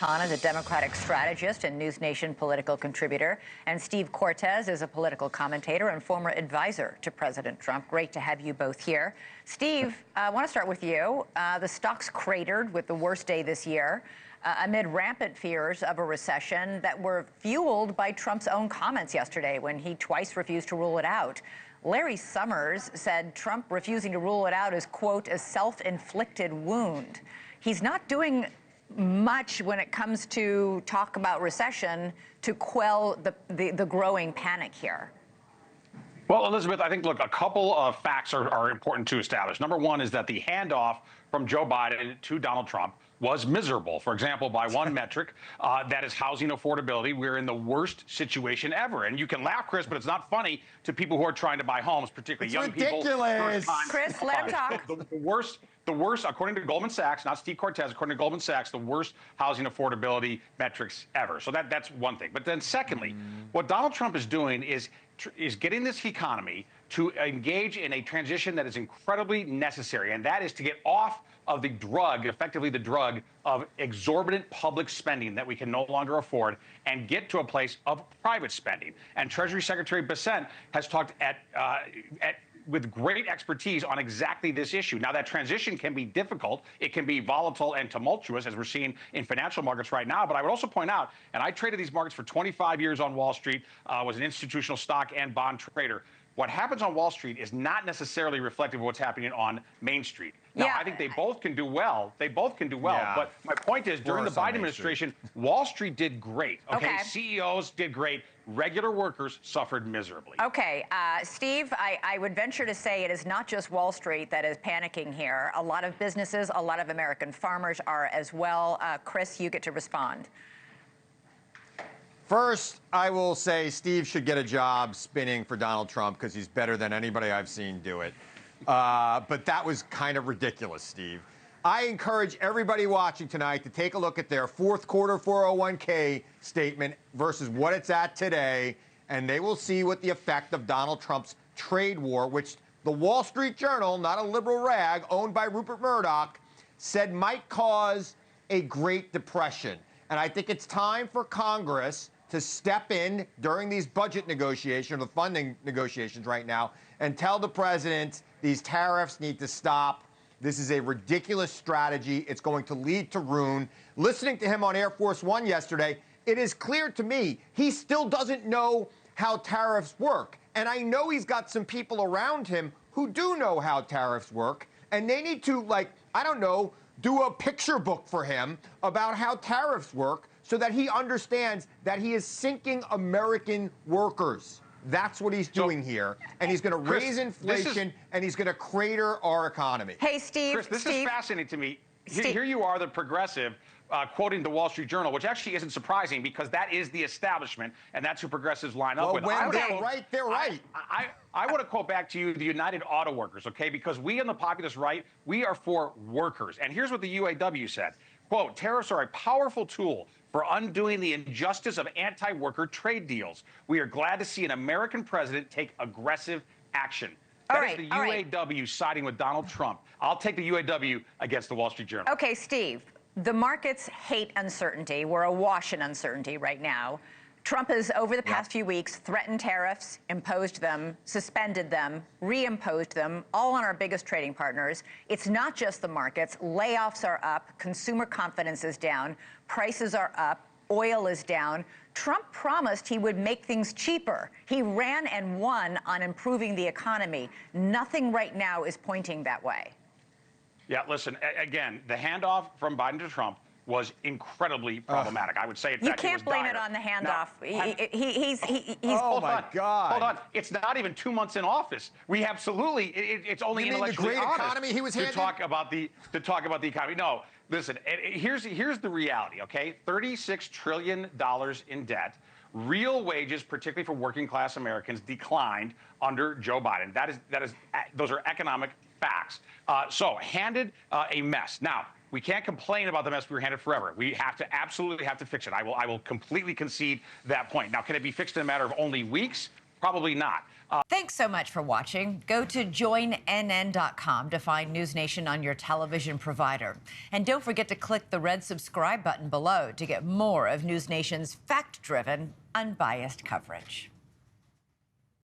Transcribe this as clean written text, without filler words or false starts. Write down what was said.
Hahn is a Democratic strategist and NewsNation political contributor, and Steve Cortes is a political commentator and former advisor to President Trump. Great to have you both here. Steve, I want to start with you. The stock's cratered with the worst day this year amid rampant fears of a recession that were fueled by Trump's own comments yesterday when he twice refused to rule it out. Larry Summers said Trump refusing to rule it out is, quote, a self-inflicted wound. He's not doing much when it comes to talk about recession to quell the growing panic here. Well, Elizabeth, I think, look, a couple of facts are important to establish. Number one is that the handoff from Joe Biden to Donald Trump was miserable. For example, by one metric, that is housing affordability. We're in the worst situation ever. And you can laugh, Chris, but it's not funny to people who are trying to buy homes, particularly young people. Ridiculous. Chris, let him talk. The worst, according to Goldman Sachs, not Steve Cortes, according to Goldman Sachs, the worst housing affordability metrics ever. So that's one thing. But then secondly, what Donald Trump is doing is getting this economy to engage in a transition that is incredibly necessary, and that is to get off of the drug, effectively the drug of exorbitant public spending that we can no longer afford, and get to a place of private spending. And Treasury Secretary Bessent has talked with great expertise on exactly this issue. Now, that transition can be difficult. It can be volatile and tumultuous, as we're seeing in financial markets right now. But I would also point out, and I traded these markets for 25 years on Wall Street, was an institutional stock and bond trader. What happens on Wall Street is not necessarily reflective of what's happening on Main Street. Now, I think they both can do well. They both can do well. Yeah. But my point is, during the Biden administration, Wall Street did great. Okay? CEOs did great. Regular workers suffered miserably. Okay, Steve, I would venture to say it is not just Wall Street that is panicking here. A lot of businesses, a lot of American farmers are as well. Chris, you get to respond. First, I will say Steve should get a job spinning for Donald Trump because he's better than anybody I've seen do it. But that was kind of ridiculous, Steve. I encourage everybody watching tonight to take a look at their fourth quarter 401k statement versus what it's at today, and they will see what the effect of Donald Trump's trade war, which the Wall Street Journal, not a liberal rag owned by Rupert Murdoch, said might cause a Great Depression. And I think it's time for Congress to step in during these budget negotiations, the funding negotiations right now, and tell the president these tariffs need to stop. This is a ridiculous strategy. It's going to lead to ruin. Listening to him on Air Force One yesterday, it is clear to me he still doesn't know how tariffs work. And I know he's got some people around him who do know how tariffs work, and they need to, like, I don't know, do a picture book for him about how tariffs work so that he understands that he is sinking American workers. That's what he's doing here. And he's going to raise inflation, and he's going to crater our economy. Hey, Steve. Chris, this is fascinating to me. Here you are, the progressive, quoting the Wall Street Journal, which actually isn't surprising because that is the establishment, and that's who progressives line up with. When they're right, they're right. I want to quote back to you the United Auto Workers, okay? Because we on the populist right, we are for workers. And here's what the UAW said. Quote, tariffs are a powerful tool for undoing the injustice of anti-worker trade deals. We are glad to see an American president take aggressive action. That is the UAW siding with Donald Trump. I'll take the UAW against the Wall Street Journal. Okay, Steve, the markets hate uncertainty. We're awash in uncertainty right now. Trump has, over the past few weeks, threatened tariffs, imposed them, suspended them, reimposed them, all on our biggest trading partners. It's not just the markets. Layoffs are up. Consumer confidence is down. Prices are up. Oil is down. Trump promised he would make things cheaper. He ran and won on improving the economy. Nothing right now is pointing that way. Yeah, listen, again, the handoff from Biden to Trump was incredibly problematic. I would say, in fact, you can't blame it on the handoff. He's oh my God! Hold on, it's not even 2 months in office. We absolutely, it's only intellectually honest the great economy he was to talk about the economy. No, listen, here's the reality. Okay, $36 trillion in debt. Real wages, particularly for working class Americans, declined under Joe Biden. Those are economic facts. So handed a mess. Now, we can't complain about the mess we were handed forever. We absolutely have to fix it. I will completely concede that point. Now, can it be fixed in a matter of only weeks? Probably not. Thanks so much for watching. Go to joinnn.com to find NewsNation on your television provider. And don't forget to click the red subscribe button below to get more of NewsNation's fact-driven, unbiased coverage.